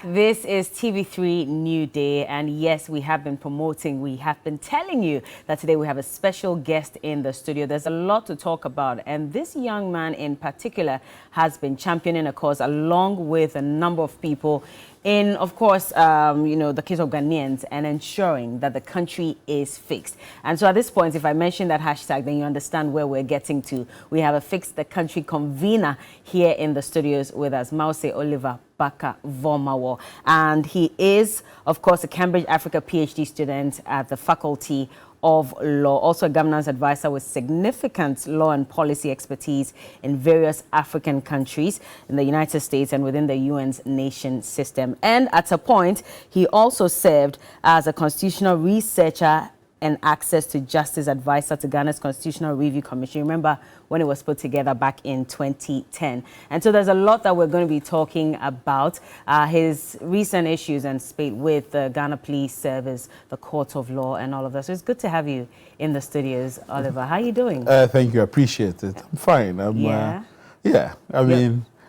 This is TV3Newday, and yes, we have been telling you that today we have a special guest in the studio. There's a lot to talk about, and this young man in particular has been championing a cause along with a number of people in, of course, the case of Ghanaians and ensuring that the country is fixed. And so at this point, if I mention that hashtag, then you understand where we're getting to. We have a Fix the Country convener here in the studios with us, Mause Oliver Barker-Vormawor. And he is, of course, a Cambridge Africa PhD student at the Faculty of Law, also a governance advisor with significant law and policy expertise in various African countries, in the United States and within the UN's nation system. And at a point, he also served as a constitutional researcher and access to justice advisor to Ghana's Constitutional Review Commission. Remember when it was put together back in 2010. And so there's a lot that we're going to be talking about. His recent issues and spate with the Ghana Police Service, the Court of Law, and all of that. So it's good to have you in the studios, Oliver. How are you doing? Thank you. I appreciate it. I'm fine.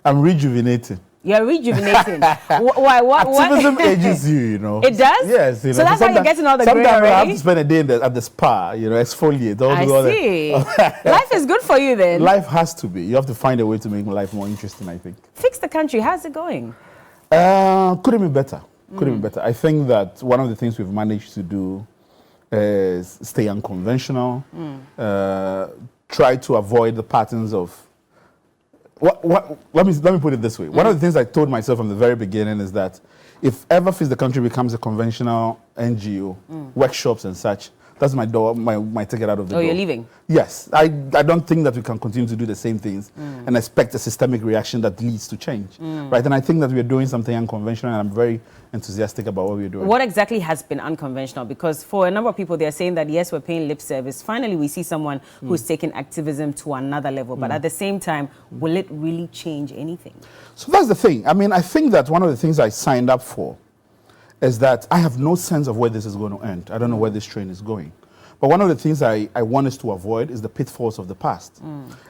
I'm rejuvenated. You're rejuvenating. Why? Activism ages you, know. It does? Yes. So that's how you're getting all the gray sometimes already? I have to spend a day at the spa, exfoliate. I see. Life is good for you then. Life has to be. You have to find a way to make life more interesting, I think. Fix the Country. How's it going? Couldn't be better. Couldn't be better. I think that one of the things we've managed to do is stay unconventional, try to avoid the patterns of... Let me put it this way. One of the things I told myself from the very beginning is that if ever Fix the Country becomes a conventional NGO, workshops and such, that's my ticket out of the door. Oh, you're leaving? Yes. I don't think that we can continue to do the same things and expect a systemic reaction that leads to change. Right? And I think that we're doing something unconventional, and I'm very enthusiastic about what we're doing. What exactly has been unconventional? Because for a number of people, they're saying that, yes, we're paying lip service. Finally, we see someone who's taking activism to another level. But at the same time, will it really change anything? So that's the thing. I mean, I think that one of the things I signed up for is that I have no sense of where this is going to end. I don't know where this train is going. But one of the things I want us to avoid is the pitfalls of the past.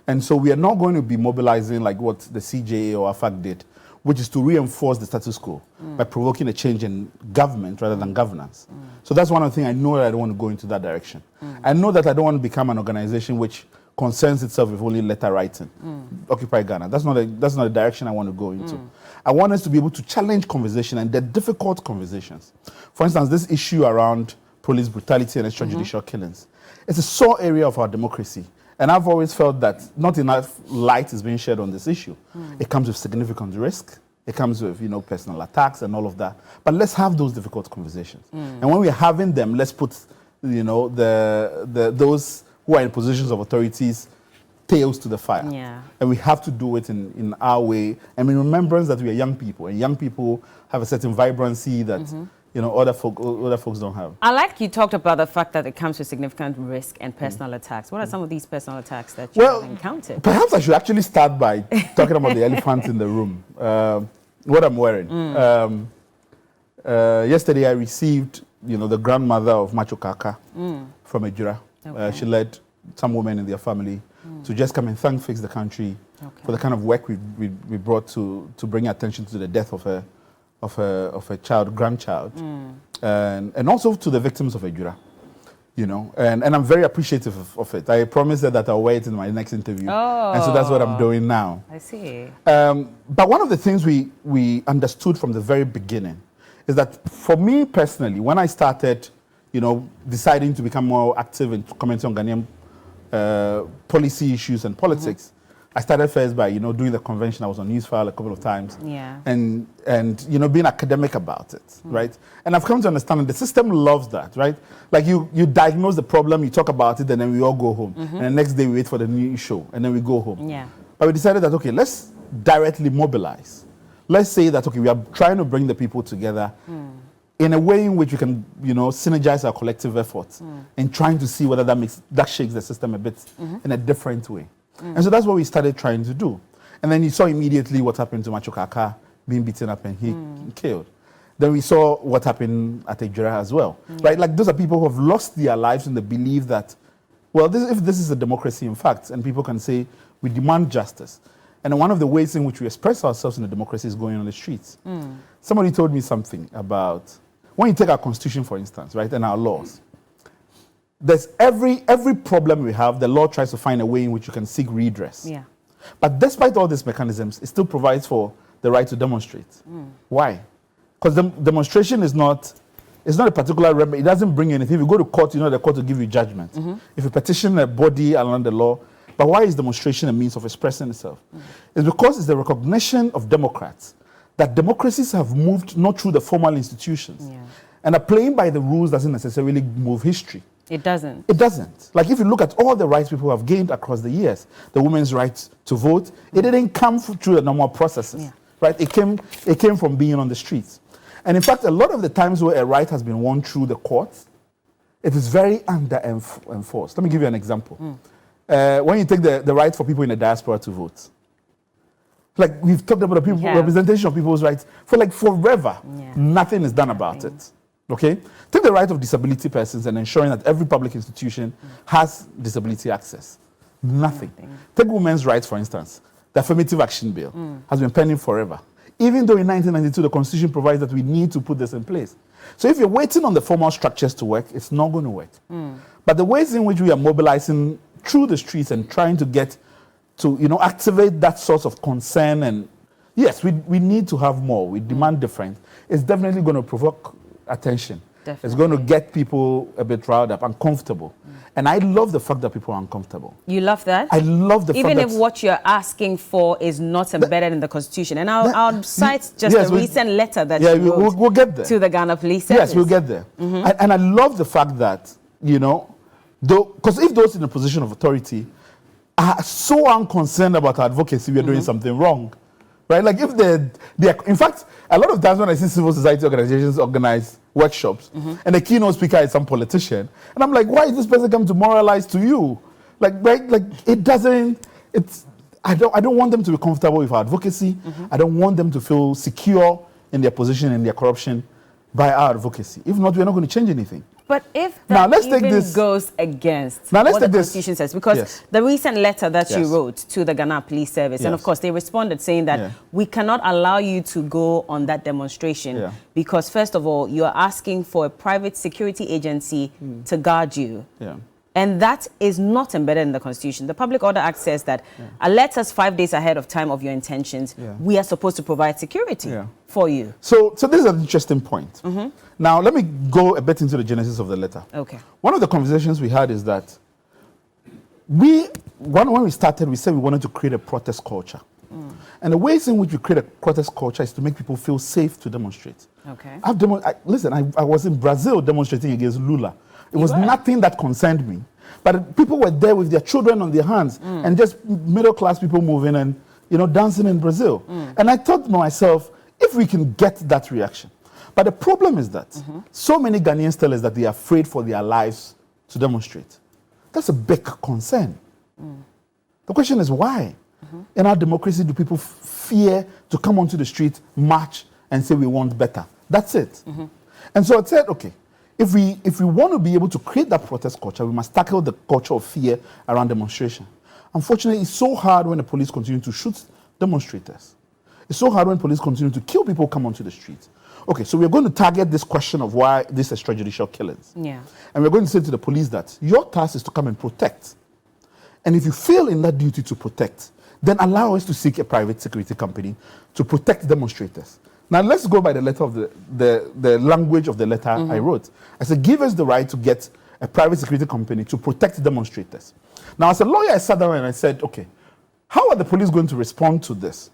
And so we are not going to be mobilizing like what the CJA or AFAC did, which is to reinforce the status quo by provoking a change in government rather than governance. So that's one of the things I know that I don't want to go into that direction. I know that I don't want to become an organization which concerns itself with only letter writing, Occupy Ghana. That's not the direction I want to go into. I want us to be able to challenge conversation and the difficult conversations. For instance, this issue around police brutality and extrajudicial killings. It's a sore area of our democracy. And I've always felt that not enough light is being shed on this issue. It comes with significant risk. It comes with, personal attacks and all of that. But let's have those difficult conversations. And when we're having them, let's put, those who are in positions of authorities tails to the fire. Yeah. And we have to do it in our way. And in remembrance that we are young people. And young people have a certain vibrancy that... other folks don't have. I like you talked about the fact that it comes with significant risk and personal attacks. What are some of these personal attacks that you have encountered? Perhaps I should actually start by talking about the elephant in the room. What I'm wearing. Yesterday I received, the grandmother of Macho Kaka from Ejura. Okay. She led some women in their family to just come and thank Fix the Country for the kind of work we brought to bring attention to the death of a grandchild, and also to the victims of Ejura, and I'm very appreciative of it. I promised that I'll wear it in my next interview, and so that's what I'm doing now. I see. But one of the things we understood from the very beginning is that for me personally, when I started, deciding to become more active in commenting on Ghanaian policy issues and politics, I started first by, doing the convention. I was on Newsfile a couple of times. Yeah. And being academic about it, right? And I've come to understand that the system loves that, right? Like you diagnose the problem, you talk about it, and then we all go home. And the next day we wait for the new show, and then we go home. Yeah. But we decided that, okay, let's directly mobilize. Let's say that, okay, we are trying to bring the people together in a way in which we can, synergize our collective efforts in trying to see whether that shakes the system a bit in a different way. And so that's what we started trying to do. And then you saw immediately what happened to Macho Kaka being beaten up and he killed. Then we saw what happened at Ejura as well. Right? Like those are people who have lost their lives in the belief that, well, if this is a democracy in fact, and people can say, we demand justice. And one of the ways in which we express ourselves in a democracy is going on the streets. somebody told me something about, when you take our constitution, for instance, right, and our laws, there's every problem we have, the law tries to find a way in which you can seek redress. Yeah. But despite all these mechanisms, it still provides for the right to demonstrate. Why? Because the demonstration is not a particular remedy. It doesn't bring anything. If you go to court, you know the court will give you judgment. If you petition a body along the law, but why is demonstration a means of expressing itself? It's because it's the recognition of democrats that democracies have moved not through the formal institutions. And playing by the rules doesn't necessarily move history. It doesn't. It doesn't. Like if you look at all the rights people have gained across the years, the women's right to vote, it didn't come through the normal processes, right? It came from being on the streets. And in fact, a lot of the times where a right has been won through the courts, it is very under-enforced. Let me give you an example. When you take the right for people in the diaspora to vote, like we've talked about the people, representation of people's rights for like forever. Nothing is done about it. Okay? Take the right of disability persons and ensuring that every public institution has disability access. Nothing. Take women's rights, for instance. The affirmative action bill has been pending forever. Even though in 1992 the Constitution provides that we need to put this in place. So if you're waiting on the formal structures to work, it's not going to work. But the ways in which we are mobilizing through the streets and trying to get to, activate that sort of concern, and yes, we need to have more. We demand different. It's definitely going to provoke attention. Definitely. It's going to get people a bit riled up, uncomfortable. And I love the fact that people are uncomfortable. You love that? I love the fact that... Even if what you're asking for is not embedded in the Constitution. And I'll cite just a recent letter that you wrote we'll get there. To the Ghana Police Service. Yes, we'll get there. And I love the fact that, because if those in a position of authority are so unconcerned about advocacy, we are doing something wrong. Right? Like if they're, in fact, a lot of times when I see civil society organizations organize workshops and the keynote speaker is some politician, and I'm like, why is this person come to moralize to you? Like, right? Like it doesn't, I don't want them to be comfortable with our advocacy. I don't want them to feel secure in their position and their corruption by our advocacy. If not, we're not going to change anything. But if that goes against what the Constitution says, because the recent letter that you wrote to the Ghana Police Service, and of course they responded saying that we cannot allow you to go on that demonstration because first of all, you are asking for a private security agency to guard you. And that is not embedded in the Constitution. The Public Order Act says that alert us 5 days ahead of time of your intentions. We are supposed to provide security for you. So this is an interesting point. Now, let me go a bit into the genesis of the letter. Okay. One of the conversations we had is that when we started, we said we wanted to create a protest culture. And the ways in which we create a protest culture is to make people feel safe to demonstrate. Okay. Listen, I was in Brazil demonstrating against Lula. It was nothing that concerned me. But people were there with their children on their hands and just middle-class people moving and, dancing in Brazil. And I thought to myself, if we can get that reaction. But the problem is that so many Ghanaians tell us that they are afraid for their lives to demonstrate. That's a big concern. The question is why? In our democracy, do people fear to come onto the street, march, and say we want better? That's it. And so I said, okay, if we want to be able to create that protest culture, we must tackle the culture of fear around demonstration. Unfortunately, it's so hard when the police continue to shoot demonstrators. It's so hard when police continue to kill people who come onto the streets. Okay, so we're going to target this question of why these extrajudicial killings. And we're going to say to the police that your task is to come and protect. And if you fail in that duty to protect, then allow us to seek a private security company to protect demonstrators. Now, let's go by the letter of the language of the letter I wrote. I said, give us the right to get a private security company to protect demonstrators. Now, as a lawyer, I sat down and I said, okay, how are the police going to respond to this?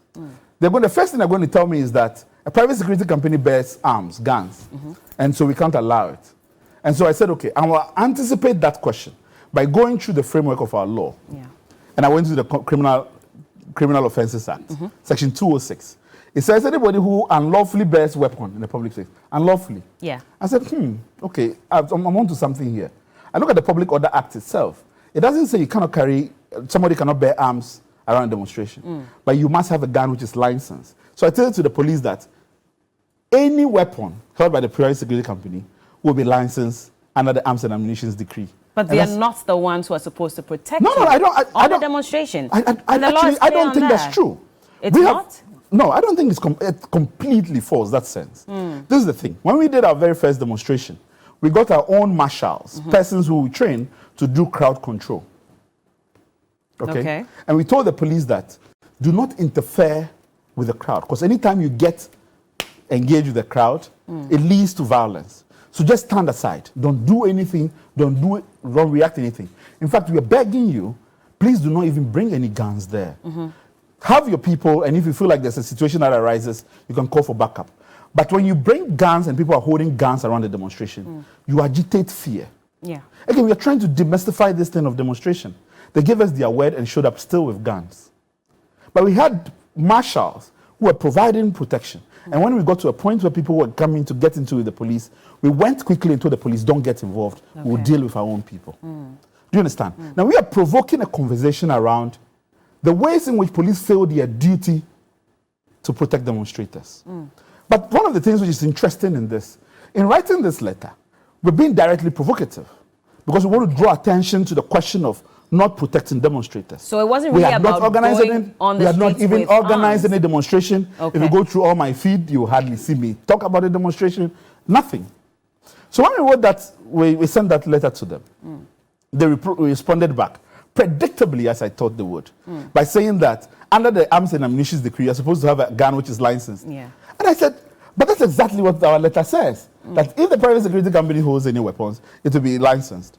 The first thing they're going to tell me is that a private security company bears arms, guns, and so we can't allow it. And so I said, okay, I will anticipate that question by going through the framework of our law. And I went to the Criminal Offences Act, Section 206. It says anybody who unlawfully bears weapon in the public space, unlawfully. I said, okay, I'm onto something here. I look at the Public Order Act itself. It doesn't say you cannot somebody cannot bear arms around a demonstration, but you must have a gun which is licensed. So I tell to the police that any weapon held by the private security company will be licensed under the Arms and Ammunition Decree. But they are not the ones who are supposed to protect I don't. The demonstration. I don't think that's true. It's not? No, I don't think it's completely false, that sense. This is the thing. When we did our very first demonstration, we got our own marshals, persons who we train to do crowd control. Okay? And we told the police that do not interfere with the crowd, because anytime you get engaged with the crowd, it leads to violence. So just stand aside. Don't do anything. Don't react to anything. In fact, we are begging you, please do not even bring any guns there. Have your people, and if you feel like there's a situation that arises, you can call for backup. But when you bring guns and people are holding guns around the demonstration, you agitate fear. Yeah. Again, we are trying to demystify this thing of demonstration. They gave us their word and showed up still with guns. But we had marshals who were providing protection. And when we got to a point where people were coming to get into the police, we went quickly and told the police, don't get involved. We'll deal with our own people. Do you understand? Now, we are provoking a conversation around the ways in which police fail their duty to protect demonstrators. But one of the things which is interesting in this, in writing this letter, we're being directly provocative because we want to draw attention to the question of not protecting demonstrators. So it wasn't really about going on the streets. We had not even organized arms. any demonstration. If you go through all my feed, you hardly see me talk about a demonstration. Nothing. So when we wrote that, we sent that letter to them. They responded back, predictably, as I thought they would, by saying that under the Arms and Ammunition Decree, you're supposed to have a gun which is licensed. And I said, but that's exactly what our letter says. That if the private security company holds any weapons, it will be licensed.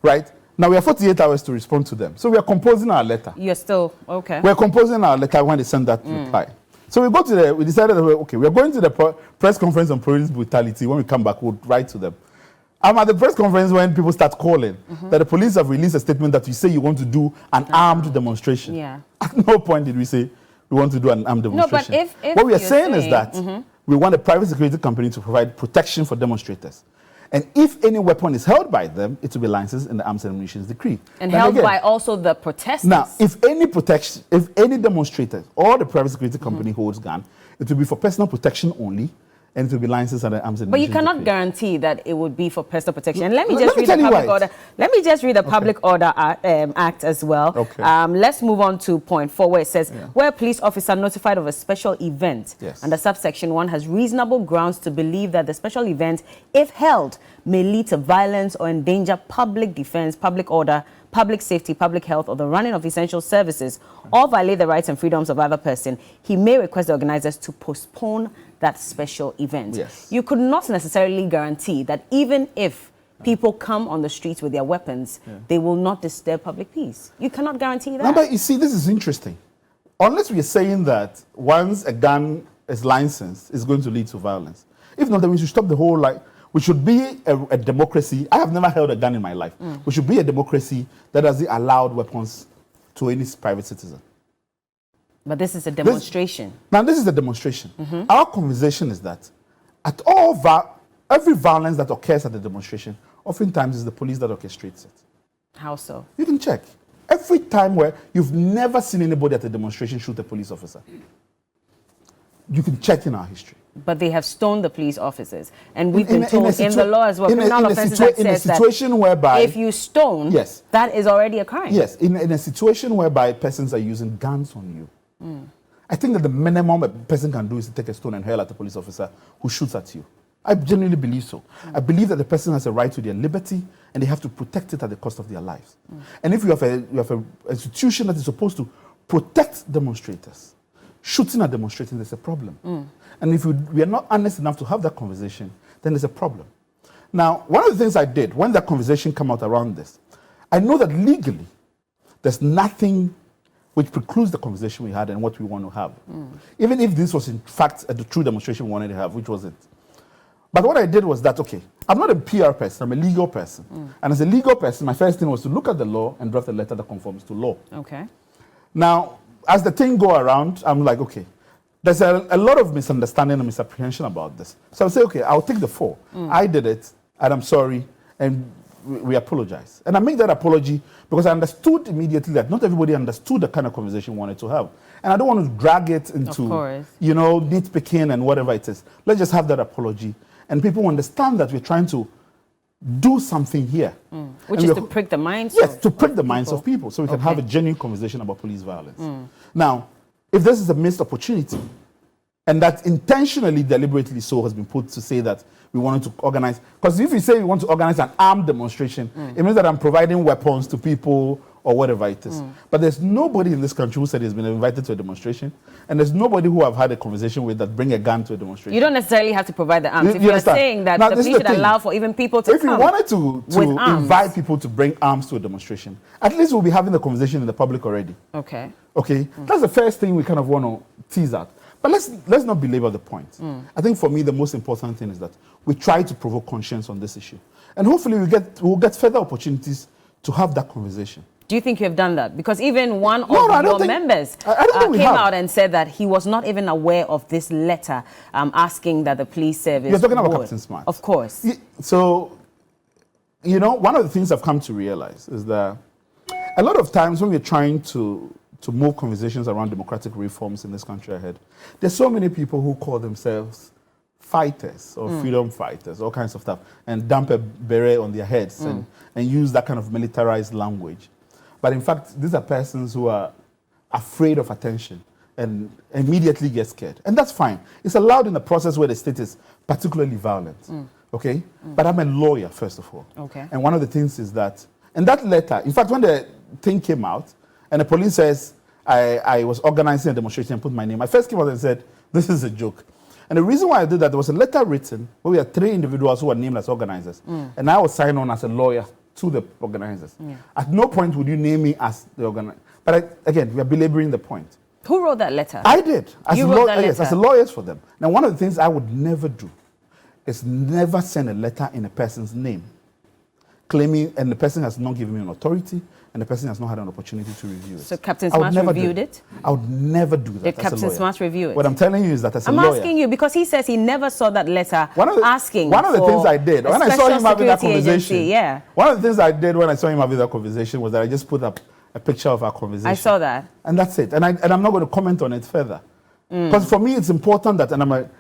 Right? Now we have 48 hours to respond to them. So we are composing our letter. You're still, We're composing our letter when they send that reply. So we decided that, we are going to the press conference on police brutality. When we come back, we'll write to them. I'm at the press conference when people start calling that the police have released a statement that you say you want to do an armed demonstration. At no point did we say we want to do an armed demonstration. No, but if what we are saying is that we want a private security company to provide protection for demonstrators. And if any weapon is held by them, it will be licensed in the Arms and Ammunition Decree. And held by also the protesters. Now, if any demonstrator or the private security company holds gun, it will be for personal protection only, and it will be licensed under Arms and Ammunition But you cannot Decree. guarantee that it would be for personal protection. And let me just read the Public Order. Let me just read the Public Order Act as well. Let's move on to point 4, where it says, where a police officer notified of a special event under subsection 1 has reasonable grounds to believe that the special event, if held, may lead to violence or endanger public defense, public order, public safety, public health, or the running of essential services, or violate the rights and freedoms of other person, he may request the organizers to postpone that special event. You could not necessarily guarantee that even if people come on the streets with their weapons, they will not disturb public peace. You cannot guarantee that. No, but you see, this is interesting. Unless we are saying that once a gun is licensed, it's going to lead to violence. If not, then we should stop the whole, we should be a democracy. I have never held a gun in my life. We should be a democracy that doesn't allow weapons to any private citizen. But this is a demonstration. This is a demonstration. Our conversation is that at every violence that occurs at the demonstration, oftentimes it's the police that orchestrates it. How so? You can check. Every time where you've never seen anybody at a demonstration shoot a police officer, you can check in our history. But they have stoned the police officers. And we've been told in the law as well, criminal offenses that says that whereby, if you stone, that is already a crime. Yes, in a situation whereby persons are using guns on you, I think that the minimum a person can do is to take a stone and hurl at a police officer who shoots at you. I genuinely believe so. I believe that the person has a right to their liberty and they have to protect it at the cost of their lives. And if you have an institution that is supposed to protect demonstrators, shooting at demonstrators, there's a problem. And if we are not honest enough to have that conversation, then there's a problem. Now, one of the things I did when that conversation came out around this, I know that legally there's nothing which precludes the conversation we had and what we want to have. Even if this was in fact the true demonstration we wanted to have, which wasn't. But what I did was that, I'm not a PR person, I'm a legal person. And as a legal person, my first thing was to look at the law and draft a letter that conforms to law. Now, as the thing go around, I'm like, there's a lot of misunderstanding and misapprehension about this. So I'll say, I'll take the fall. I did it, and I'm sorry, and we apologize. And I make that apology because I understood immediately that not everybody understood the kind of conversation we wanted to have. And I don't want to drag it into, nitpicking and whatever it is. Let's just have that apology. And people understand that we're trying to do something here. Which is to prick the minds to prick the minds of people so we can have a genuine conversation about police violence. Now, if this is a missed opportunity, and that intentionally, deliberately so has been put to say that we wanted to organize, because if you say we want to organize an armed demonstration, it means that I'm providing weapons to people or whatever it is. But there's nobody in this country who said he's been invited to a demonstration, and there's nobody who I've had a conversation with that bring a gun to a demonstration. You don't necessarily have to provide the arms. If you're saying that now, the police should allow for even people to if come you wanted to invite people to bring arms to a demonstration, at least we'll be having the conversation in the public already. Okay. Okay? That's the first thing we kind of want to tease out. But let's not belabor the point. I think for me, the most important thing is that we try to provoke conscience on this issue. And hopefully we'll get further opportunities to have that conversation. Do you think you have done that? Because even one of your members came out and said that he was not even aware of this letter asking that the police service... You're talking about Captain Smart. Of course. So, you know, one of the things I've come to realize is that a lot of times when we're trying to move conversations around democratic reforms in this country ahead, there's so many people who call themselves fighters or freedom fighters, all kinds of stuff, and dump a beret on their heads and use that kind of militarized language. But in fact, these are persons who are afraid of attention and immediately get scared. And that's fine. It's allowed in a process where the state is particularly violent. Okay? But I'm a lawyer, first of all. Okay. And one of the things is that, and that letter, in fact, when the thing came out, and the police says, I was organizing a demonstration and put my name, I first came out and said, this is a joke. And the reason why I did that, there was a letter written where we had 3 individuals who were named as organizers. And I was signed on as a lawyer to the organizers. At no point would you name me as the organizer. But again, we are belaboring the point. Who wrote that letter? I did. You wrote that letter? Yes, as a lawyer for them. Now, one of the things I would never do is never send a letter in a person's name, claiming, and the person has not given me an authority, and the person has not had an opportunity to review it. So Captain Smart reviewed it? I would never do that. Did Captain Smart review it? What I'm telling you is that as a lawyer... I'm asking you because he says he never saw that letter asking One of the things I did when I saw him having that conversation... Yeah. One of the things I did when I saw him having that conversation was that I just put up a picture of our conversation. I saw that. And that's it. And I'm not going to comment on it further. Because for me, it's important that...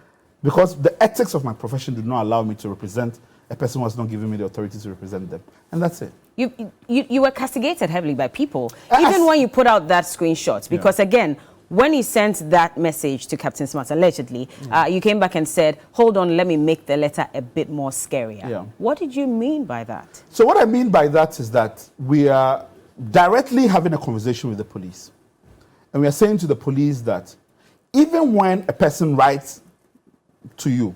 because the ethics of my profession do not allow me to represent a person who has not given me the authority to represent them. And that's it. You were castigated heavily by people, even when you put out that screenshot. Because again, when he sent that message to Captain Smart, allegedly, you came back and said, hold on, let me make the letter a bit more scarier. Yeah. What did you mean by that? So what I mean by that is that we are directly having a conversation with the police. And we are saying to the police that even when a person writes to you,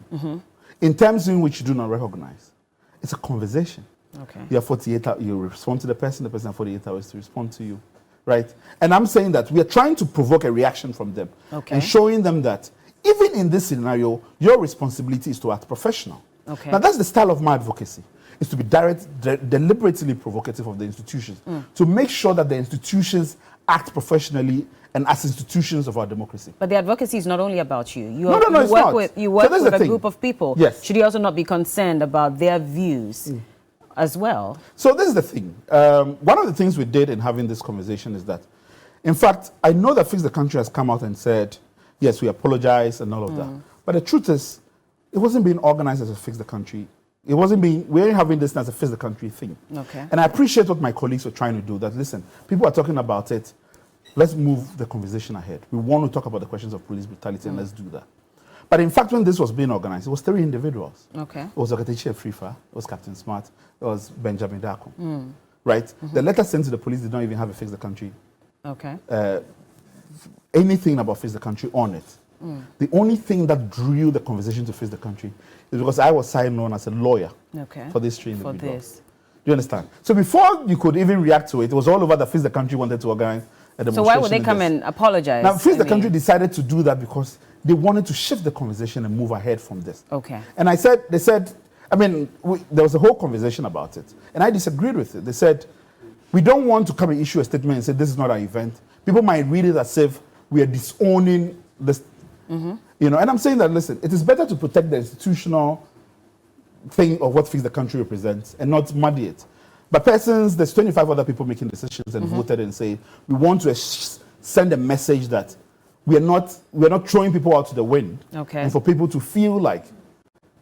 in terms in which you do not recognize, it's a conversation. Okay. You have 48 hours, you respond to the person has 48 hours to respond to you, right? And I'm saying that we are trying to provoke a reaction from them and showing them that even in this scenario, your responsibility is to act professional. Okay. Now that's the style of my advocacy, is to be deliberately provocative of the institutions, to make sure that the institutions act professionally and as institutions of our democracy. But the advocacy is not only about you. You work with a group of people. Yes. Should you also not be concerned about their views as well? So this is the thing. One of the things we did in having this conversation is that, in fact, I know that Fix the Country has come out and said, yes, we apologize and all of that. But the truth is, it wasn't being organized as a Fix the Country. It wasn't being, we weren't having this as a Fix the Country thing. Okay. And I appreciate what my colleagues were trying to do, that listen, people are talking about it. Let's move the conversation ahead. We want to talk about the questions of police brutality, and let's do that. But in fact, when this was being organized, it was 3 individuals. Okay. It was Oketechi Efrifa, it was Captain Smart, it was Benjamin Dako. Right? The letter sent to the police did not even have a Fix the Country. Okay. Anything about Fix the Country on it. The only thing that drew the conversation to Fix the Country is because I was signed on as a lawyer for this 3 individuals. Do you understand? So before you could even react to it, it was all over that Fix the Country wanted to organize a demonstration. So why would they come and apologize? Now, Fix the Country decided to do that because they wanted to shift the conversation and move ahead from this. Okay. And they said, there was a whole conversation about it, and I disagreed with it. They said, we don't want to come and issue a statement and say this is not our event. People might read it as if we are disowning this. You know, and I'm saying that, listen, it is better to protect the institutional thing of what Fix the Country represents and not muddy it. But there's 25 other people making decisions and voted and say, we want to send a message that we're not throwing people out to the wind. Okay. And for people to feel like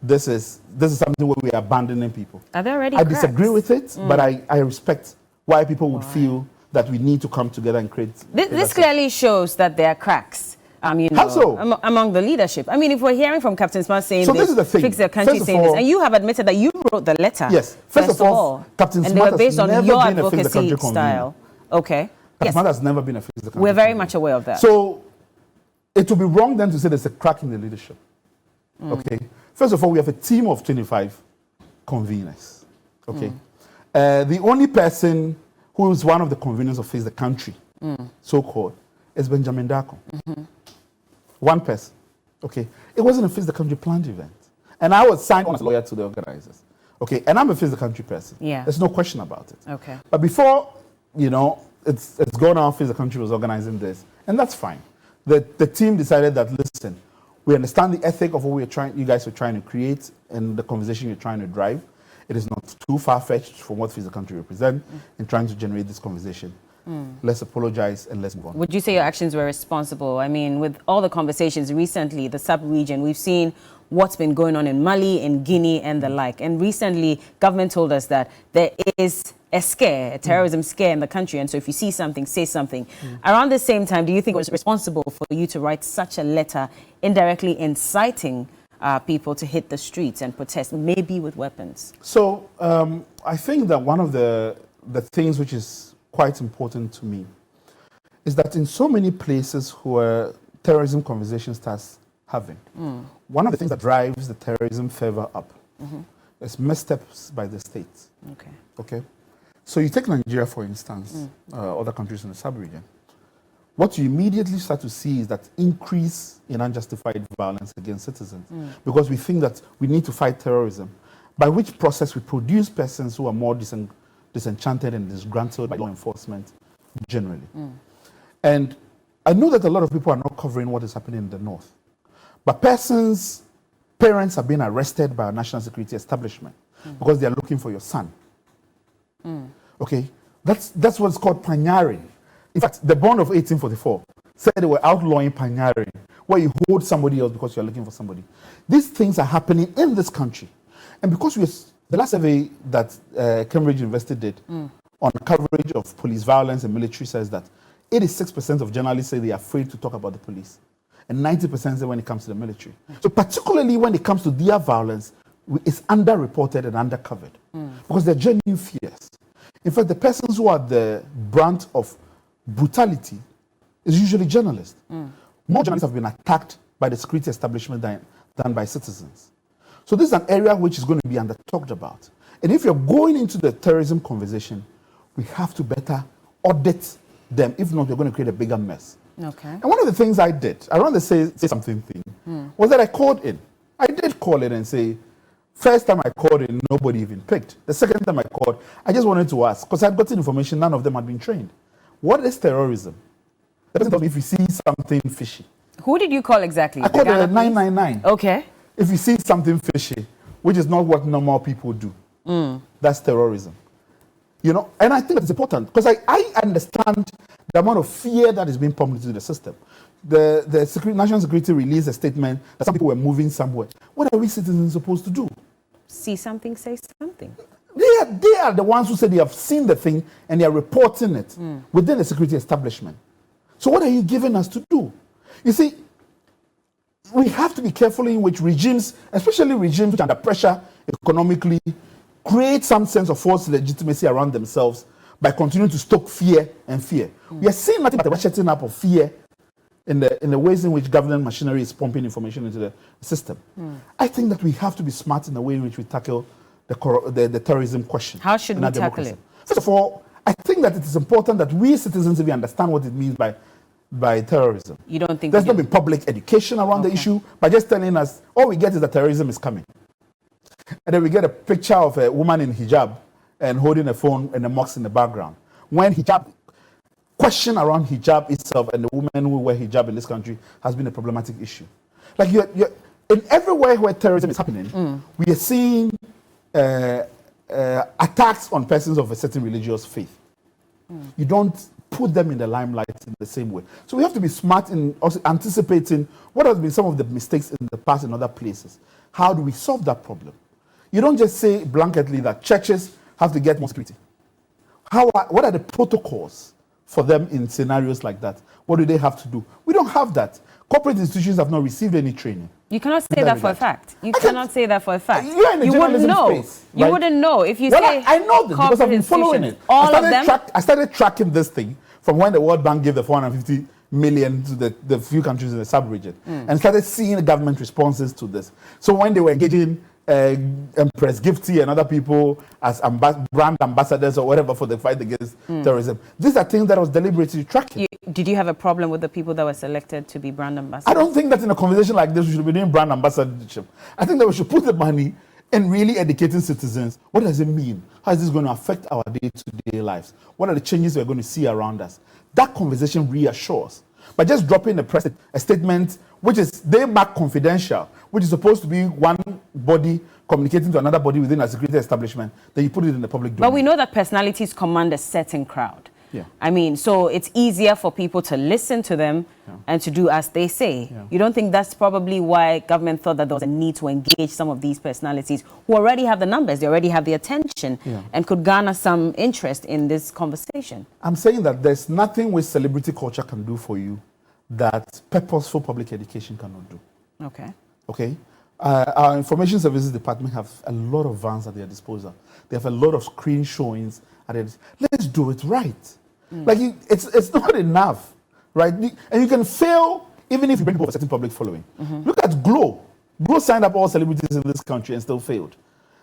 this is something where we are abandoning people. Are there already cracks? I disagree with it, but I respect why people would feel that we need to come together and create. This clearly shows that there are cracks. How so? Among the leadership. I mean, if we're hearing from Captain Smart saying so this is the thing. Fix their country saying this, and you have admitted that you wrote the letter. Yes. First of all, Captain Smart and they were based on your advocacy style. Okay. Captain Smart has never been a Fix the Country. We're very much aware of that. So it would be wrong then to say there's a crack in the leadership. Okay. First of all, we have a team of 25 conveners. Okay. The only person who is one of the conveners of Fix the Country, so-called, is Benjamin Darko. One person. Okay. It wasn't a Fix the Country planned event. And I was signed on as a lawyer to the organizers. Okay. And I'm a Fix the Country person. Yeah. There's no question about it. Okay. But before, you know, it's gone on, Fix the Country was organizing this. And that's fine. The team decided that, listen, we understand the ethic of what you guys are trying to create and the conversation you're trying to drive. It is not too far-fetched from what Fix the Country represent in trying to generate this conversation. Let's apologize and let's move on. Would you say your actions were responsible? I mean, with all the conversations recently, the sub-region, we've seen what's been going on in Mali, in Guinea, and the like. And recently, government told us that there is a scare, a terrorism scare in the country. And so if you see something, say something. Around the same time, do you think it was responsible for you to write such a letter indirectly inciting people to hit the streets and protest, maybe with weapons? So I think that one of the things which is quite important to me is that in so many places where terrorism conversation starts having, one of the things that drives the terrorism fervor up is missteps by the state. Okay. So you take Nigeria, for instance, other countries in the sub-region. What you immediately start to see is that increase in unjustified violence against citizens, because we think that we need to fight terrorism, by which process we produce persons who are more disenchanted and disgruntled by law enforcement generally. And I know that a lot of people are not covering what is happening in the north, but parents are being arrested by our national security establishment because they are looking for your son. Okay, that's what's called pioneering. In fact, the bond of 1844 said they were outlawing pioneering, where you hold somebody else because you're looking for somebody. These things are happening in this country. And because the last survey that Cambridge University did on coverage of police violence and military says that 86% of journalists say they are afraid to talk about the police. And 90% say when it comes to the military. So particularly when it comes to their violence, it's underreported and undercovered because they're genuine fears. In fact, the persons who are the brunt of brutality is usually journalists. More journalists have been attacked by the security establishment than by citizens. So this is an area which is going to be under-talked about. And if you're going into the terrorism conversation, we have to better audit them. If not, we're going to create a bigger mess. Okay. And one of the things I did, around the say something thing, was that I called in. I did call in and say, first time I called in, nobody even picked. The second time I called, I just wanted to ask, because I'd gotten information, none of them had been trained. What is terrorism? The person told me if you see something fishy. Who did you call exactly? I called 999. Okay. If you see something fishy, which is not what normal people do, that's terrorism. You know, and I think that's important because I understand the amount of fear that is being pumped into the system. The National Security released a statement that some people were moving somewhere. What are we citizens supposed to do? See something, say something. They are the ones who say they have seen the thing and they are reporting it within the security establishment. So what are you giving us to do? You see, we have to be careful in which regimes, especially regimes which are under pressure economically, create some sense of false legitimacy around themselves by continuing to stoke fear and fear. We are seeing nothing but the ratcheting up of fear in the ways in which government machinery is pumping information into the system. I think that we have to be smart in the way in which we tackle the terrorism question. How should we tackle it? First of all, I think that it is important that we citizens even understand what it means by terrorism. You don't think there's not been public education around the issue, by just telling us all we get is that terrorism is coming. And then we get a picture of a woman in hijab and holding a phone and a mosque in the background. When hijab, question around hijab itself and the women who wear hijab in this country has been a problematic issue. Like you're in everywhere where terrorism is happening, we are seeing attacks on persons of a certain religious faith. You don't put them in the limelight in the same way. So we have to be smart in also anticipating what has been some of the mistakes in the past in other places. How do we solve that problem? You don't just say blanketly that churches have to get more security. What are the protocols for them in scenarios like that? What do they have to do? We don't have that. Corporate institutions have not received any training. You cannot say that for a fact. You cannot say that for a fact. You're in the journalism space. You wouldn't know if you say. I know this because I've been following it. All of them. I started tracking this thing from when the World Bank gave the 450 million to the few countries in the sub-region, and started seeing the government responses to this. So when they were engaging Empress Gifty and other people as brand ambassadors or whatever for the fight against terrorism, these are things that I was deliberately tracking. Did you have a problem with the people that were selected to be brand ambassadors? I don't think that in a conversation like this we should be doing brand ambassadorship. I think that we should put the money in really educating citizens. What does it mean? How is this going to affect our day-to-day lives? What are the changes we're going to see around us? That conversation reassures. But just dropping a statement which is they mark confidential, which is supposed to be one body communicating to another body within a security establishment, then you put it in the public domain. But we know that personalities command a certain crowd. Yeah. I mean, so it's easier for people to listen to them and to do as they say. Yeah. You don't think that's probably why government thought that there was a need to engage some of these personalities who already have the numbers, they already have the attention, and could garner some interest in this conversation? I'm saying that there's nothing which celebrity culture can do for you that purposeful public education cannot do. Okay. Okay? Our information services department have a lot of vans at their disposal. They have a lot of screen showings. Let's do it right. Like, it's not enough, right? And you can fail even if you bring people with a certain public following. Look at Glow. Glow signed up all celebrities in this country and still failed.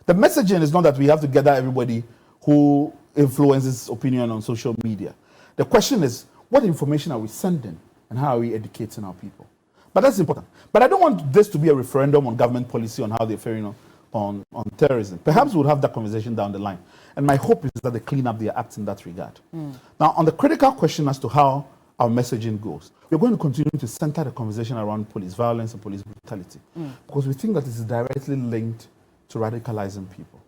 The messaging is not that we have to gather everybody who influences opinion on social media. The question is, what information are we sending and how are we educating our people? But that's important. But I don't want this to be a referendum on government policy on how they're faring on terrorism. Perhaps we'll have that conversation down the line. And my hope is that they clean up their acts in that regard. Now, on the critical question as to how our messaging goes, we're going to continue to center the conversation around police violence and police brutality because we think that it is directly linked to radicalizing people.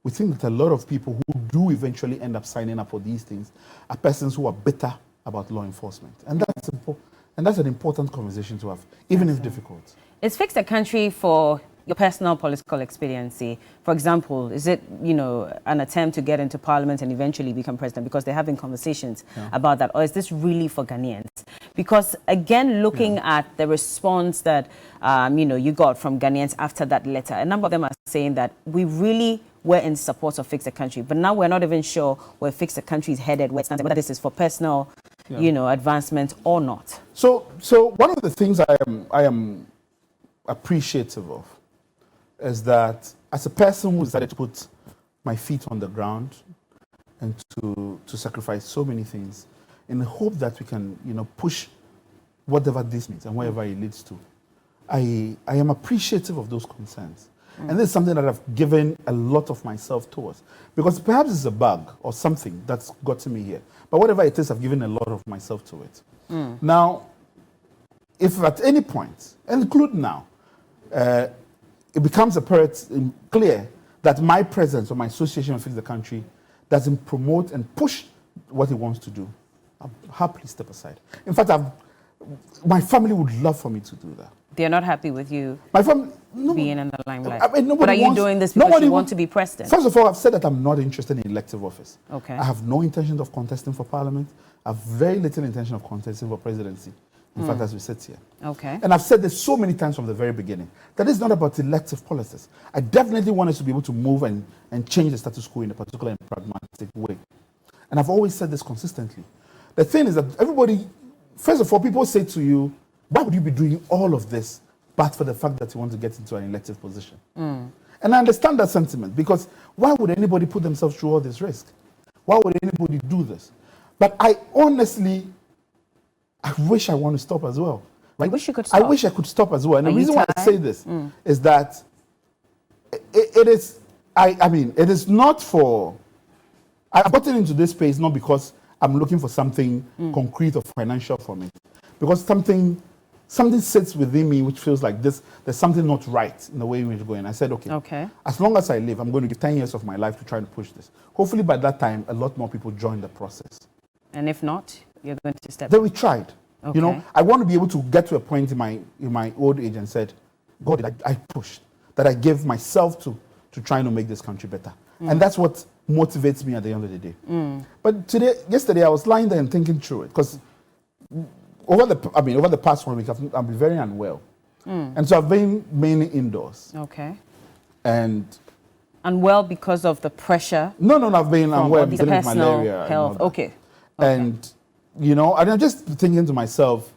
We think that a lot of people who do eventually end up signing up for these things are persons who are bitter about law enforcement. And that's an important conversation to have, even if difficult. Is Fix the Country for your personal political experience? For example, is it, an attempt to get into parliament and eventually become president because they're having conversations about that? Or is this really for Ghanaians? Because again, looking at the response that, you got from Ghanaians after that letter, a number of them are saying that we really were in support of Fix the Country, but now we're not even sure where Fix the Country is headed, whether this is for personal, advancement or not. So one of the things I am appreciative of is that as a person who decided to put my feet on the ground and to sacrifice so many things in the hope that we can, push whatever this means and wherever it leads to, I am appreciative of those concerns. And this is something that I've given a lot of myself towards. Because perhaps it's a bug or something that's gotten me here. But whatever it is, I've given a lot of myself to it. Now, if at any point, include now, it becomes clear that my presence or my association with Fix the Country doesn't promote and push what it wants to do, I'll happily step aside. In fact, my family would love for me to do that. They're not happy with you being in the limelight. But are you doing this because you want to be president? First of all, I've said that I'm not interested in elective office. Okay. I have no intention of contesting for parliament. I have very little intention of contesting for presidency. In fact, as we sit here. Okay. And I've said this so many times from the very beginning, that it's not about elective politics. I definitely want us to be able to move and change the status quo in a particular and pragmatic way. And I've always said this consistently. The thing is that everybody, first of all, people say to you, why would you be doing all of this but for the fact that you want to get into an elective position? And I understand that sentiment, because why would anybody put themselves through all this risk? Why would anybody do this? But I honestly, I wish I want to stop as well. Right? I wish you could stop. I wish I could stop as well. And the reason why I say this is that it is not for, I've gotten into this space not because I'm looking for something concrete or financial from it. Because something sits within me which feels like there's something not right in the way we're going. I said, okay, as long as I live, I'm going to give 10 years of my life to try to push this. Hopefully by that time, a lot more people join the process. And if not, you're going to step Then we tried. Okay. I want to be able to get to a point in my old age and said, God, I pushed, that I gave myself to trying to make this country better. And that's what motivates me at the end of the day. But yesterday, I was lying there and thinking through it, because over the past 1 week, I've been very unwell. And so I've been mainly indoors. Okay. And unwell because of the pressure? No, I've been unwell because of malaria. Health. Okay. And, I'm just thinking to myself,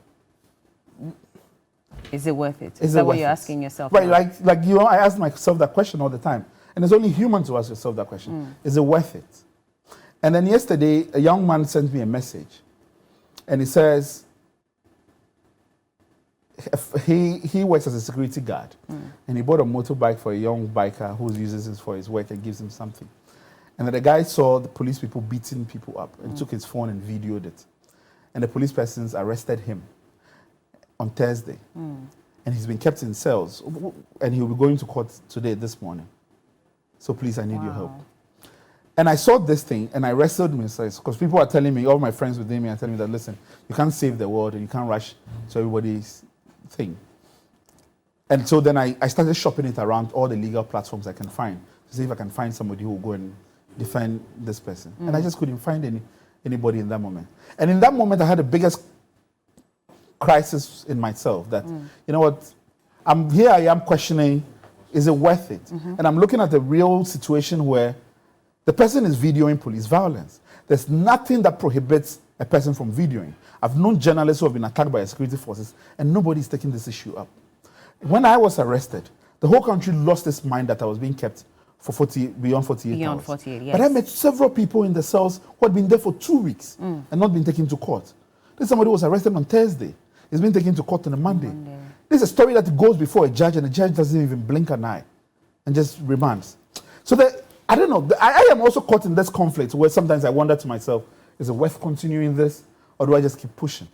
is it worth it? Is that what you're asking yourself? Right, I ask myself that question all the time. And it's only human to ask yourself that question. Is it worth it? And then yesterday, a young man sent me a message. And he says, he works as a security guard. And he bought a motorbike for a young biker who uses it for his work and gives him something. And then the guy saw the police people beating people up and took his phone and videoed it. And the police persons arrested him on Thursday. And he's been kept in cells. And he'll be going to court today, this morning. So please, I need your help. And I saw this thing and I wrestled myself, because people are telling me, all my friends within me are telling me that, listen, you can't save the world and you can't rush to everybody's thing. And so then I started shopping it around all the legal platforms I can find to see if I can find somebody who will go and defend this person. And I just couldn't find anybody in that moment. And in that moment, I had the biggest crisis in myself that, you know what, I am questioning, is it worth it? And I'm looking at the real situation where the person is videoing police violence. There's nothing that prohibits a person from videoing. I've known journalists who have been attacked by security forces, and nobody's taking this issue up. When I was arrested, the whole country lost its mind that I was being kept for beyond 48 hours. Beyond 48, yes. But I met several people in the cells who had been there for 2 weeks and not been taken to court. There's somebody who was arrested on Thursday. He's been taken to court on a Monday. This is a story that goes before a judge, and the judge doesn't even blink an eye and just remands. So I don't know. I am also caught in this conflict where sometimes I wonder to myself, is it worth continuing this, or do I just keep pushing?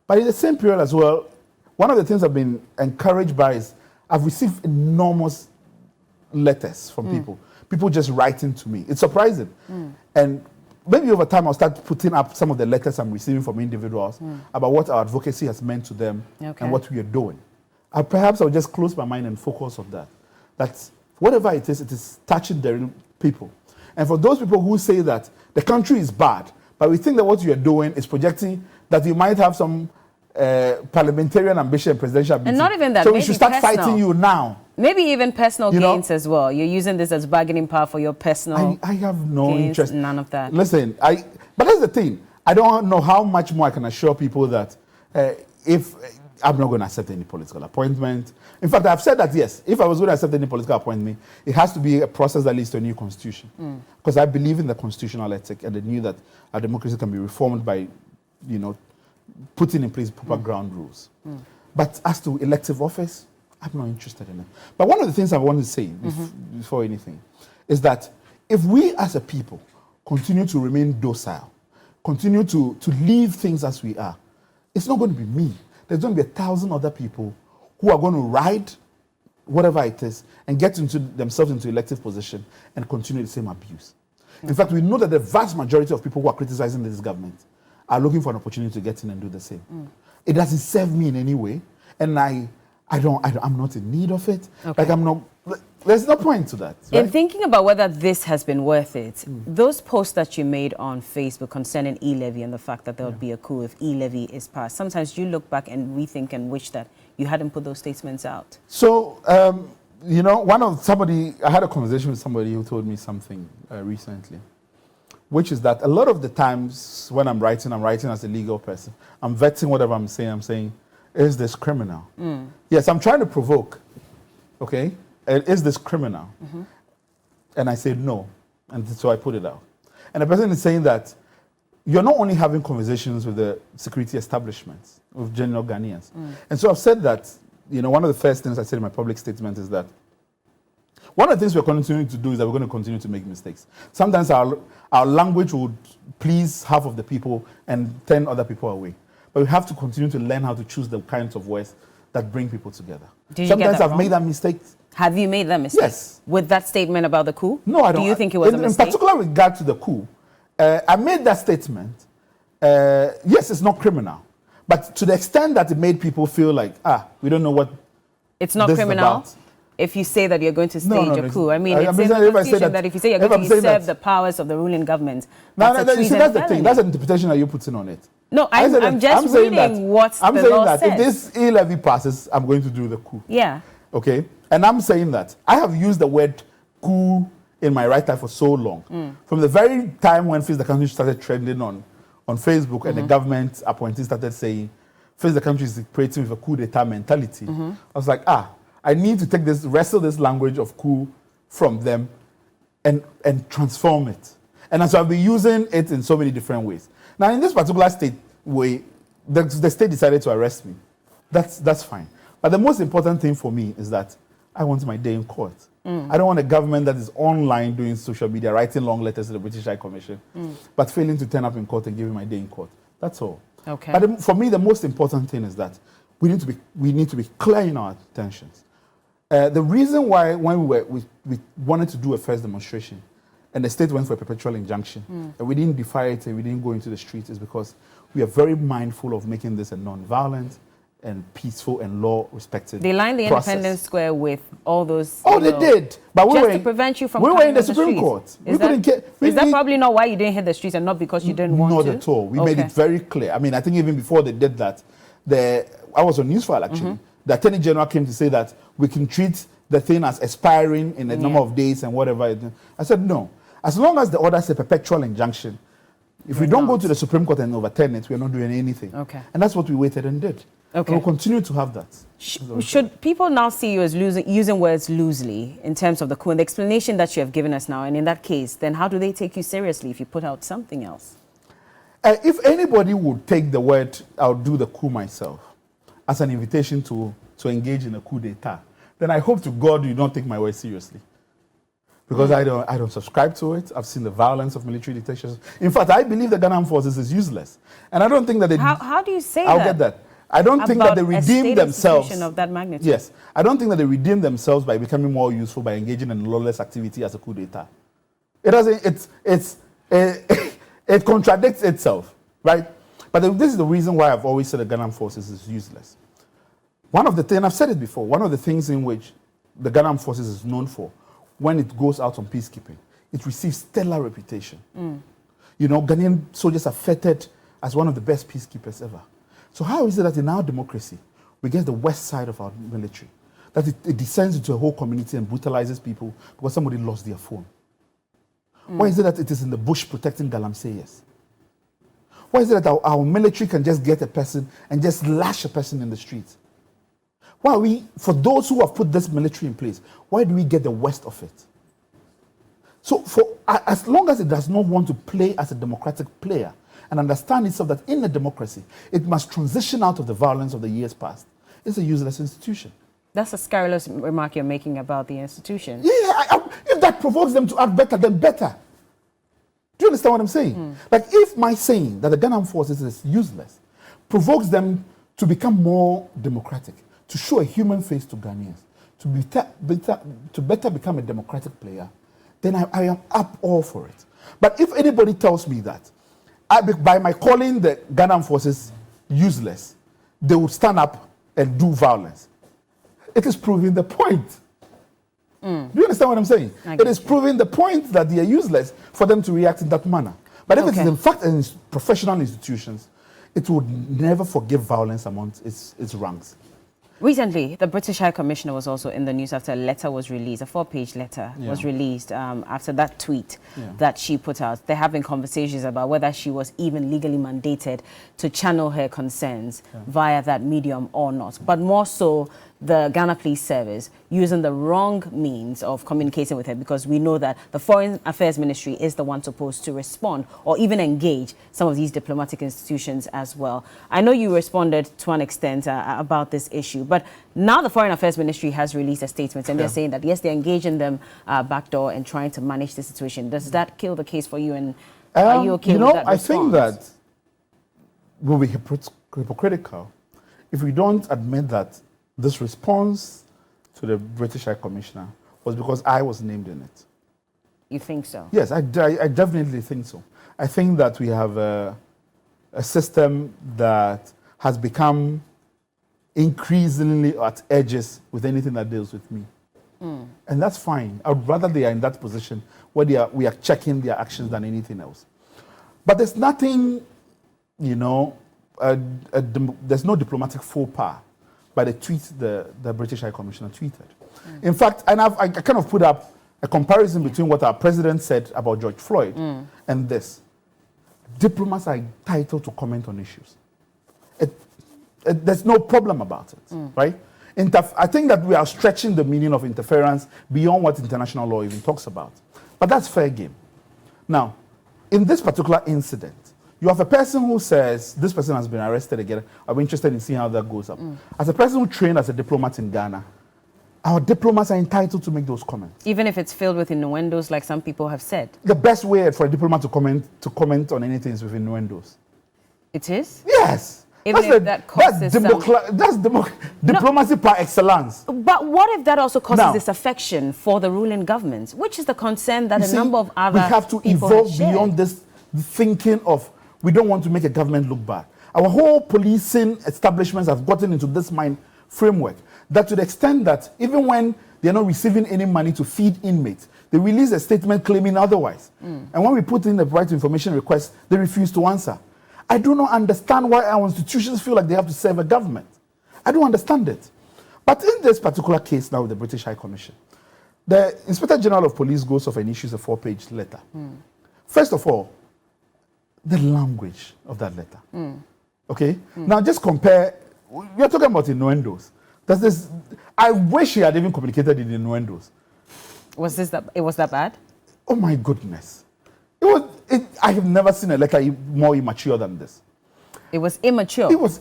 But in the same period as well, one of the things I've been encouraged by is I've received enormous letters from people. People just writing to me. It's surprising. And maybe over time I'll start putting up some of the letters I'm receiving from individuals about what our advocacy has meant to them and what we are doing. Perhaps I'll just close my mind and focus on that. That whatever it is touching the people. And for those people who say that the country is bad, but we think that what you are doing is projecting that you might have some parliamentarian ambition and presidential ambition. And not even that. So we should start fighting you now. Maybe even personal gains as well. You're using this as bargaining power for your personal I have no gains, interest. None of that. Listen, but that's the thing. I don't know how much more I can assure people that if I'm not going to accept any political appointment. In fact, I've said that, yes, if I was going to accept any political appointment, it has to be a process that leads to a new constitution. Because I believe in the constitutional ethic and the new that our democracy can be reformed by, putting in place proper ground rules. But as to elective office, I'm not interested in it. But one of the things I want to say before anything is that if we as a people continue to remain docile, continue to leave things as we are, it's not going to be me. There's going to be 1,000 other people who are going to ride whatever it is and get themselves into elective position and continue the same abuse. In fact, we know that the vast majority of people who are criticizing this government are looking for an opportunity to get in and do the same. It doesn't serve me in any way, and I'm not in need of it. There's no point to that. Right? In thinking about whether this has been worth it, those posts that you made on Facebook concerning e-levy and the fact that there would be a coup if e-levy is passed, sometimes you look back and rethink and wish that you hadn't put those statements out. So, I had a conversation with somebody who told me something recently, which is that a lot of the times when I'm writing as a legal person. I'm vetting whatever I'm saying, is this criminal? Yes, I'm trying to provoke, okay? Is this criminal? And I said no, and so I put it out. And the person is saying that you're not only having conversations with the security establishments, with general Ghanaians. And so I've said that, one of the first things I said in my public statement is that one of the things we're continuing to do is that we're going to continue to make mistakes. Sometimes our language would please half of the people and turn other people away. But we have to continue to learn how to choose the kinds of words that bring people together. Sometimes I've made that mistake. Have you made that mistake? Yes. With that statement about the coup? No, I don't. Do you think it was a mistake? In particular regard to the coup, I made that statement. Yes, it's not criminal. But to the extent that it made people feel like, we don't know what it's not this criminal. is about. if you say that you're going to stage a coup. I mean, I'm it's in saying the if I say Constitution that if you say you're going to usurp the powers of the ruling government, that's a you see, that's the thing. That's an interpretation that you're putting on it. No, I'm just reading what the law says. I'm saying that if this e-levy passes, I'm going to do the coup. Yeah. Okay? And I'm saying that. I have used the word coup in my write-up for so long. From the very time when Face the Country started trending on Facebook and the government appointees started saying, Face the Country is operating with a coup d'etat mentality. I was like, I need to take this, wrestle this language of coup from them and transform it. And so I've been using it in so many different ways. Now, in this particular state way, the state decided to arrest me. That's fine. But the most important thing for me is that I want my day in court. I don't want a government that is online doing social media, writing long letters to the British High Commission, but failing to turn up in court and give me my day in court. That's all. Okay. But for me, the most important thing is that we need to be clear in our intentions. The reason why when we wanted to do a first demonstration and the state went for a perpetual injunction and we didn't defy it and we didn't go into the streets is because we are very mindful of making this a non-violent and peaceful and law-respected They lined the process. Independence Square with all those... Oh, they did. But we just were to prevent you from we were in the streets. Supreme Court. Is that probably not why you didn't hit the streets and not because you didn't want to? Not at all. We made it very clear. I mean, I think even before they did that, I was on Newsfile actually. The Attorney General came to say that we can treat the thing as expiring in a number of days and whatever. I said no. As long as the order is a perpetual injunction, if we don't go to the Supreme Court and overturn it, we're not doing anything. Okay. And that's what we waited and did. Okay. And we'll continue to have that. Should people now see you as using words loosely in terms of the coup and the explanation that you have given us now? And in that case, then how do they take you seriously if you put out something else? If anybody would take the word, I'll do the coup myself, as an invitation to engage in a coup d'etat, then I hope to God you don't take my word seriously. Because I don't subscribe to it. I've seen the violence of military dictators. In fact, I believe the Ghanaian Forces is useless. And I don't think that they... How do you say I'll that? get that. I don't think that they redeem themselves. Of that magnitude. Yes. I don't think that they redeem themselves by becoming more useful by engaging in lawless activity as a coup d'etat. It doesn't... It contradicts itself, right? But this is the reason why I've always said the Ghanaian Forces is useless. One of the things, I've said it before, one of the things in which the Ghanaian Forces is known for, when it goes out on peacekeeping, it receives stellar reputation. You know, Ghanaian soldiers are feted as one of the best peacekeepers ever. So how is it that in our democracy, we get the west side of our military, that it descends into a whole community and brutalizes people because somebody lost their phone? Why is it that it is in the bush protecting galamseyers? Why is it that our military can just get a person and just lash a person in the street? Why are we, for those who have put this military in place, why do we get the worst of it? So as long as it does not want to play as a democratic player and understand itself that in a democracy, it must transition out of the violence of the years past, it's a useless institution. That's a scurrilous remark you're making about the institution. Yeah, if that provokes them to act better, then better. Do you understand what I'm saying? Like, if my saying that the Ghanaian Forces is useless provokes them to become more democratic, to show a human face to Ghanaians, to better become a democratic player, then I am up all for it. But if anybody tells me that, by my calling the Ghanaian Forces useless, they would stand up and do violence, it is proving the point. Do you understand what I'm saying? It is proving the point that they are useless for them to react in that manner. But if it is in fact in professional institutions, it would never forgive violence amongst its ranks. Recently, the British High Commissioner was also in the news after a letter was released, a 4-page letter was released after that tweet that she put out. There have been conversations about whether she was even legally mandated to channel her concerns via that medium or not. But more so, the Ghana Police Service using the wrong means of communicating with her, because we know that the Foreign Affairs Ministry is the one supposed to respond or even engage some of these diplomatic institutions as well. I know you responded to an extent about this issue, but now the Foreign Affairs Ministry has released a statement and they're saying that, yes, they're engaging them backdoor and trying to manage the situation. Does that kill the case for you? And are you okay with that response? I think that will be hypocritical if we don't admit that this response to the British High Commissioner was because I was named in it. You think so? Yes, I definitely think so. I think that we have a system that has become increasingly at edges with anything that deals with me. And that's fine. I'd rather they are in that position where we are checking their actions than anything else. But there's nothing, you know, there's no diplomatic faux pas by the tweet the British High Commissioner tweeted. In fact, and I kind of put up a comparison between what our president said about George Floyd and this. Diplomats are entitled to comment on issues. There's no problem about it, right? I think that we are stretching the meaning of interference beyond what international law even talks about. But that's fair game. Now, in this particular incident, you have a person who says, this person has been arrested again. I'm interested in seeing how that goes up. As a person who trained as a diplomat in Ghana, our diplomats are entitled to make those comments. Even if it's filled with innuendos, like some people have said. The best way for a diplomat to comment on anything is with innuendos. It is? Yes. Even if that causes diplomacy par excellence. But what if that also causes disaffection for the ruling government, which is the concern that a number of other we have to evolve beyond this thinking of we don't want to make a government look bad. Our whole policing establishments have gotten into this mind framework that to the extent that even when they're not receiving any money to feed inmates, they release a statement claiming otherwise. And when we put in the right to information request, they refuse to answer. I do not understand why our institutions feel like they have to serve a government. I don't understand it. But in this particular case now with the British High Commission, the Inspector General of Police goes off and issues a 4-page letter. First of all, the language of that letter. Okay? Now just compare, you're talking about innuendos. I wish he had even communicated in innuendos. Was that bad? Oh my goodness. I have never seen a letter more immature than this. It was immature. It was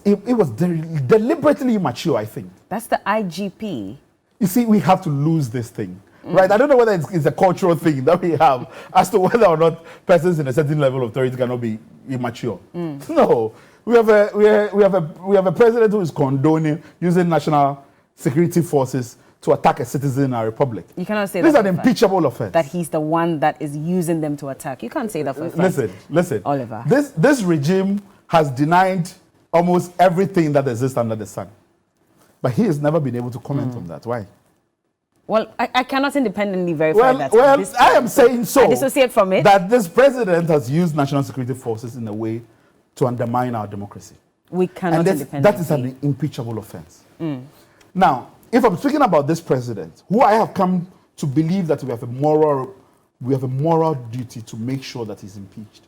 deliberately immature, I think. That's the IGP. You see, we have to lose this thing. Right? I don't know whether it's a cultural thing that we have as to whether or not persons in a certain level of authority cannot be immature. No. We have a president who is condoning using national security forces to attack a citizen in our republic. You cannot say that. This is an impeachable offense. That he's the one that is using them to attack. You can't say that for a fact. Listen. Oliver. This regime has denied almost everything that exists under the sun. But he has never been able to comment on that. Why? Well, I cannot independently verify that. Well, I am saying so. I dissociate from it. That this president has used national security forces in a way to undermine our democracy. We cannot independently. That is an impeachable offense. Now, if I'm speaking about this president, who I have come to believe that we have a moral duty to make sure that he's impeached,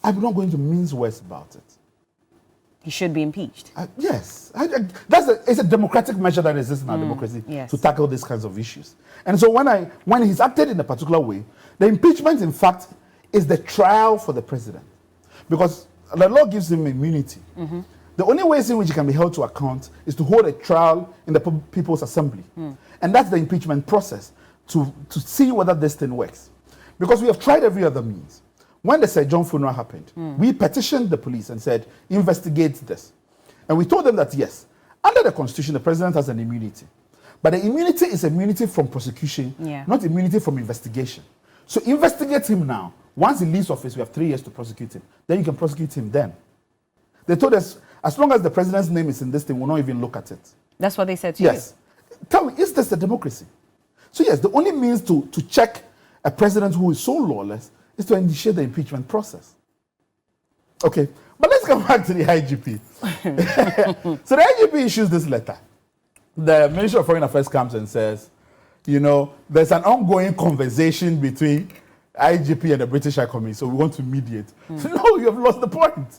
I'm not going to mince words about it. He should be impeached. Yes. It's a democratic measure that exists in our democracy to tackle these kinds of issues. And so when he's acted in a particular way, the impeachment, in fact, is the trial for the president. Because the law gives him immunity. The only ways in which he can be held to account is to hold a trial in the People's Assembly. And that's the impeachment process, to see whether this thing works. Because we have tried every other means. When the Sir John funeral happened, we petitioned the police and said, investigate this. And we told them that, yes, under the Constitution, the president has an immunity. But the immunity is immunity from prosecution, not immunity from investigation. So investigate him now. Once he leaves office, we have 3 years to prosecute him. Then you can prosecute him then. They told us, as long as the president's name is in this thing, we'll not even look at it. That's what they said to you? Yes. Tell me, is this a democracy? So yes, the only means to check a president who is so lawless is to initiate the impeachment process. Okay, but let's come back to the IGP. So the IGP issues this letter. The Ministry of Foreign Affairs comes and says, you know, there's an ongoing conversation between IGP and the British High Commission, so we want to mediate. No, you have lost the point.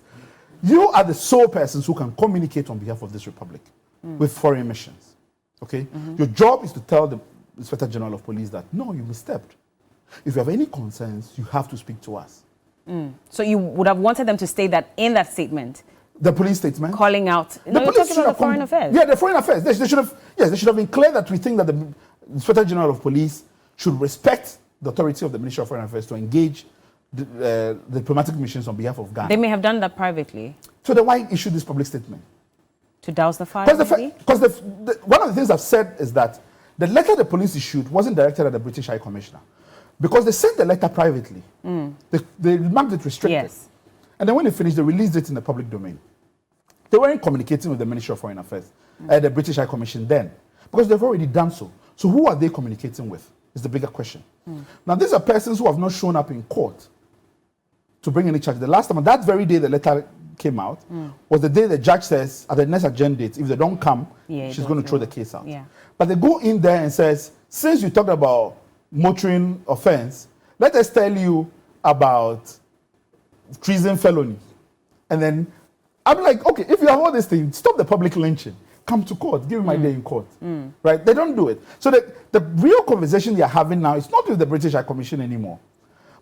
You are the sole persons who can communicate on behalf of this republic with foreign missions. Okay? Your job is to tell the Inspector General of Police that, no, you misstepped. If you have any concerns, you have to speak to us. So you would have wanted them to state that in that statement? The police statement? Calling out. No, you're talking about the foreign affairs. Yeah, the foreign affairs. They should have been clear that we think that the Inspector General of Police should respect the authority of the Ministry of Foreign Affairs to engage the diplomatic missions on behalf of Ghana. They may have done that privately. So then why issue this public statement? To douse the fire, Because one of the things I've said is that the letter the police issued wasn't directed at the British High Commissioner. Because they sent the letter privately. They marked it restricted. Yes. And then when they finished, they released it in the public domain. They weren't communicating with the Ministry of Foreign Affairs, the British High Commission then, because they've already done so. So who are they communicating with is the bigger question. Now, these are persons who have not shown up in court to bring any charge. The last time, that very day the letter came out, was the day the judge says, at the next agenda date, if they don't come, she's going to throw the case out. Yeah. But they go in there and says, since you talked about motoring offense, let us tell you about treason felony. And then I'm like, okay, if you have all these things, stop the public lynching. Come to court, give me my day in court. Right? They don't do it. So the real conversation they are having now is not with the British High Commission anymore,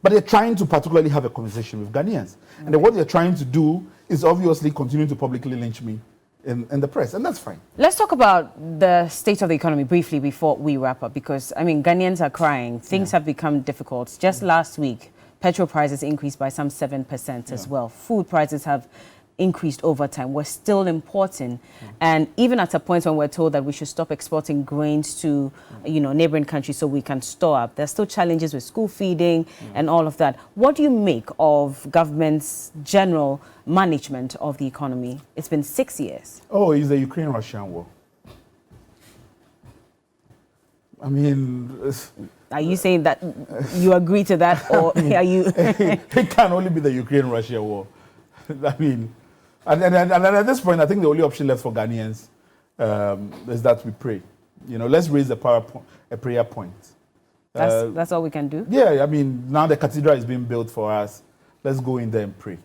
but they're trying to particularly have a conversation with Ghanaians. And then what they're trying to do is obviously continue to publicly lynch me in the press, and that's fine. Let's talk about the state of the economy briefly before we wrap up, because, I mean, Ghanaians are crying. Things have become difficult. Just last week, petrol prices increased by some 7% as well. Food prices have increased over time. We're still importing, and even at a point when we're told that we should stop exporting grains to neighboring countries so we can store up, there's still challenges with school feeding and all of that. What do you make of government's general management of the economy? It's been 6 years. Oh, it's the Ukraine-Russian war. I mean, are you saying that you agree to that, or are you? It can only be the Ukraine-Russia war. I mean, and at this point, I think the only option left for Ghanaians is that we pray. Let's raise a prayer point. That's all we can do? Yeah, I mean, now the cathedral is being built for us. Let's go in there and pray,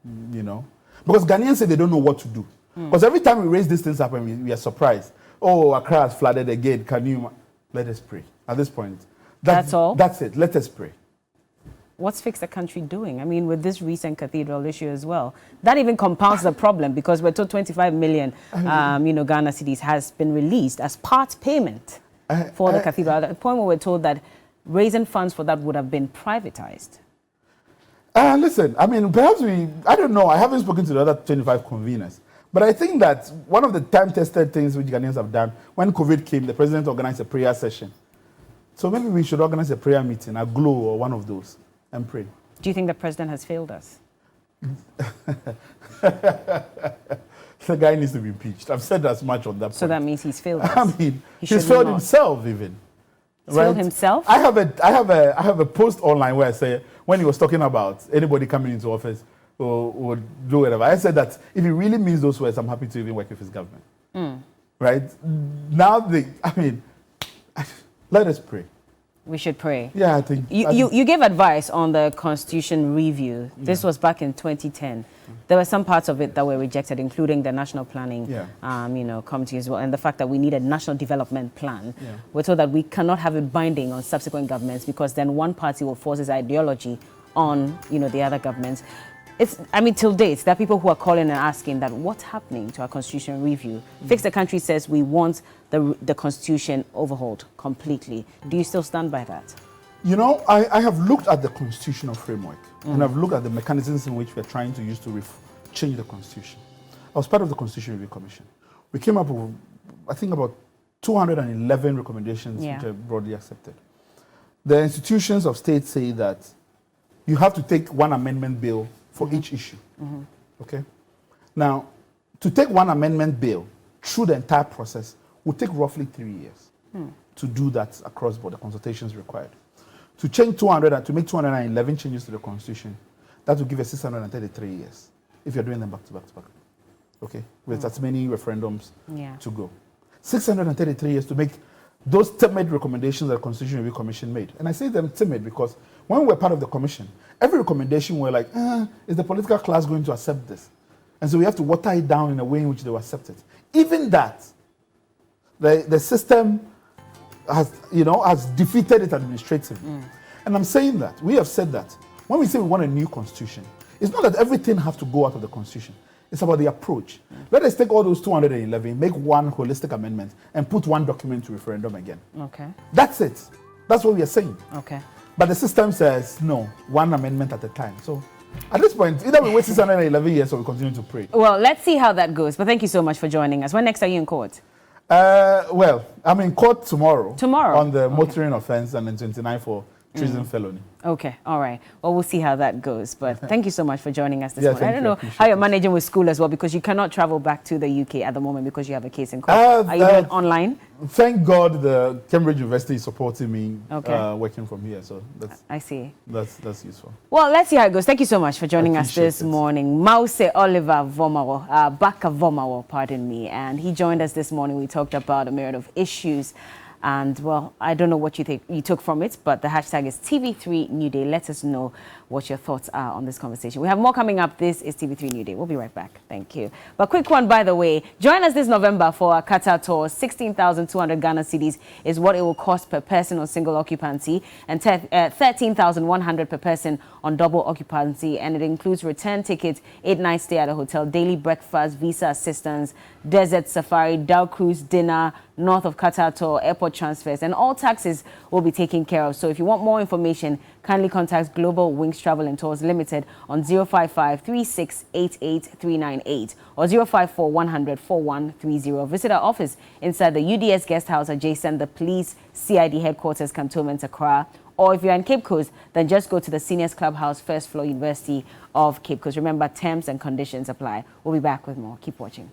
Because Ghanaians say they don't know what to do. Because every time we raise these things up, and we are surprised. Oh, Accra has flooded again. Can you? Let us pray. At this point. That's all? That's it. Let us pray. What's Fix the Country doing? I mean, with this recent cathedral issue as well, that even compounds the problem, because we're told 25 million, Ghana cedis has been released as part payment for the cathedral. At the point where we're told that raising funds for that would have been privatized. Listen, I mean, perhaps I don't know. I haven't spoken to the other 25 conveners. But I think that one of the time-tested things which Ghanaians have done, when COVID came, the president organized a prayer session. So maybe we should organize a prayer meeting, a GLOW or one of those, and pray. Do you think the president has failed us? The guy needs to be impeached. I've said as much on that point. So that means he's failed us. I mean, he's failed himself even. He's failed himself? I have a post online where I say, when he was talking about anybody coming into office or do whatever, I said that if he really means those words, I'm happy to even work with his government. Right? Now, let us pray. We should pray. Yeah, I think. You gave advice on the Constitution review. This was back in 2010. There were some parts of it that were rejected, including the National Planning Committee as well, and the fact that we need a national development plan. We're told that we cannot have it binding on subsequent governments, because then one party will force its ideology on the other governments. Till date, there are people who are calling and asking that what's happening to our Constitution review? Fix the Country says we want the Constitution overhauled completely. Do you still stand by that? I have looked at the constitutional framework, and I've looked at the mechanisms in which we're trying to use to change the Constitution. I was part of the Constitution Review Commission. We came up with, I think, about 211 recommendations which are broadly accepted. The institutions of state say that you have to take one amendment bill for each issue. Okay? Now, to take one amendment bill through the entire process would take roughly 3 years to do that across board. The consultations required. To change to make 211 changes to the Constitution, that would give us 633 years if you're doing them back to back to back. Okay? With as many referendums to go. 633 years to make those timid recommendations that the Constitution Review Commission made. And I say them timid because when we're part of the commission, every recommendation we're like, is the political class going to accept this? And so we have to water it down in a way in which they will accept it. Even that, the system has defeated it administratively. And I'm saying that, we have said that, when we say we want a new constitution, it's not that everything has to go out of the constitution. It's about the approach. Let us take all those 211, make one holistic amendment, and put one document to referendum again. Okay. That's it. That's what we are saying. Okay. But the system says, no, one amendment at a time. So at this point, either we wait 611 years or we continue to pray. Well, let's see how that goes. But thank you so much for joining us. When next are you in court? Well, I'm in court tomorrow. Tomorrow? On the motoring offense, and then 29 for treason felony. Okay, all right. Well, we'll see how that goes. But thank you so much for joining us this morning. I don't know how you're managing with school as well, because you cannot travel back to the UK at the moment because you have a case in court. Are you doing online? thank God the Cambridge University is supporting me working from here. So I see. That's useful. Well, let's see how it goes. Thank you so much for joining us this morning. Barker-Vormawor, Barker-Vormawor, pardon me. And he joined us this morning. We talked about a myriad of issues. And, well, I don't know what you took from it, but the hashtag is TV3Newday. Let us know what your thoughts are on this conversation. We have more coming up. This is TV3Newday. We'll be right back. Thank you. But quick one, by the way. Join us this November for our Qatar tour. 16,200 Ghana cedis is what it will cost per person on single occupancy and 13,100 per person on double occupancy. And it includes return tickets, 8-night stay at a hotel, daily breakfast, visa assistance, desert safari, Dow cruise, dinner, north of Qatar tour, airport transfers, and all taxes will be taken care of. So if you want more information, kindly contact Global Wings Travel and Tours Limited on 055-3688-398 or 054-100-4130. Visit our office inside the UDS Guest House adjacent the Police CID Headquarters, Cantonment, Accra. Or if you're in Cape Coast, then just go to the Seniors Clubhouse, first floor, University of Cape Coast. Remember, terms and conditions apply. We'll be back with more. Keep watching.